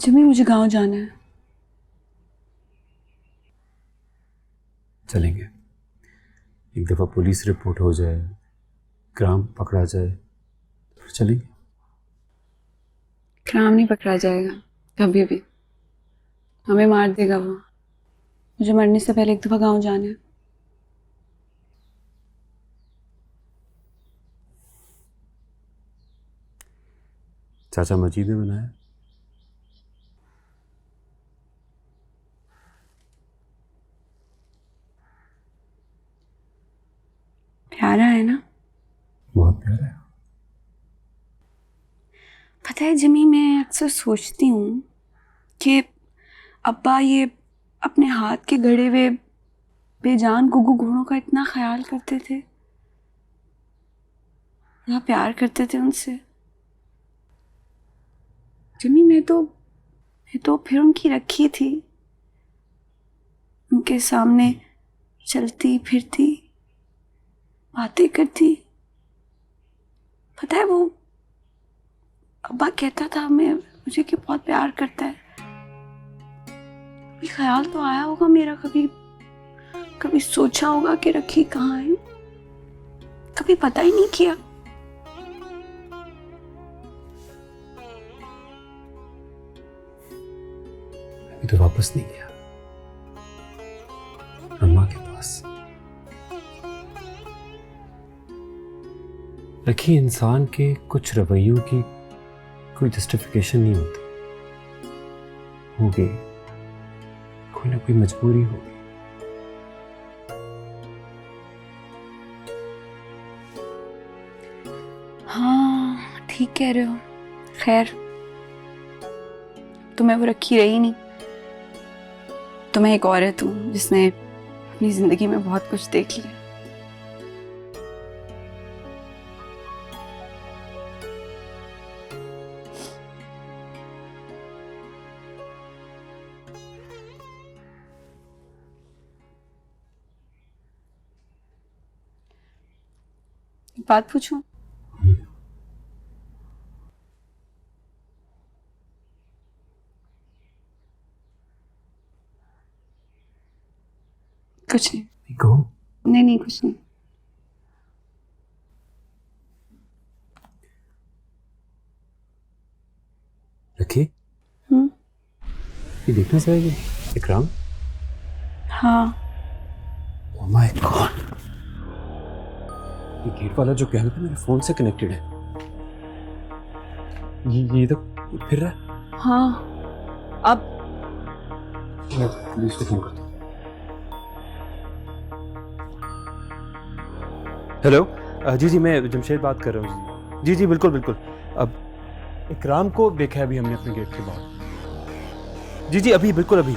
Jimmy मुझे गांव जाना है। चलेंगे। एक दफ़ा पुलिस रिपोर्ट हो जाए, क्राइम पकड़ा जाए, फिर चलेंगे। क्राइम नहीं पकड़ा जाएगा कभी भी। हमें मार देगा वो। मुझे मरने से पहले एक दफा गांव जाना है। चाचा मजीद ने बनाया। प्यारा है ना? बहुत प्यारा है। पता है जिमी, मैं अक्सर सोचती हूँ कि अब्बा ये अपने हाथ के गढ़े हुए बेजान गुग्गू घोड़ों का इतना ख्याल करते थे, इतना प्यार करते थे उनसे। जिमी, मैं तो फिर उनकी रखी थी, उनके सामने चलती फिरती, बातें करती। पता है वो अब्बा कहता था मुझे कि बहुत प्यार करता है। कभी ख्याल तो आया होगा मेरा, कभी सोचा होगा कि रखी कहाँ है? कभी पता ही नहीं किया। अभी तो वापस नहीं गया अम्मा के पास। रखी, इंसान के कुछ रवैयों की कोई जस्टिफिकेशन नहीं होती। होगी कोई ना कोई मजबूरी होगी। हाँ ठीक कह रहे हो। खैर, तुम्हें वो रखी रही नहीं, तुम्हें एक औरत हूँ जिसने अपनी जिंदगी में बहुत कुछ देख लिया। एक बात पूछूं? कुछ नहीं। कहो। नहीं कुछ नहीं। रखी, ये देखना चाहेगी इकराम? हाँ। ओह माय गॉड, ये गेट वाला जो कैमरा मेरे फोन से कनेक्टेड है। ये तो फिर रहा है। हाँ, अब मैं पुलिस को फोन करता हूँ। हेलो, जी मैं जमशेद बात कर रहा हूँ। जी बिल्कुल बिल्कुल। अब इकराम को देखा है अभी हमने अपने गेट के बाहर। जी अभी बिल्कुल अभी।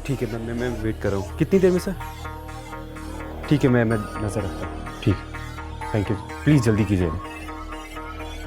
ठीक है, मैं वेट कर रहा हूँ। कितनी देर में सर? ठीक है, मैं नजर रखता हूँ। ठीक है, थैंक यू। प्लीज जल्दी कीजिएगा।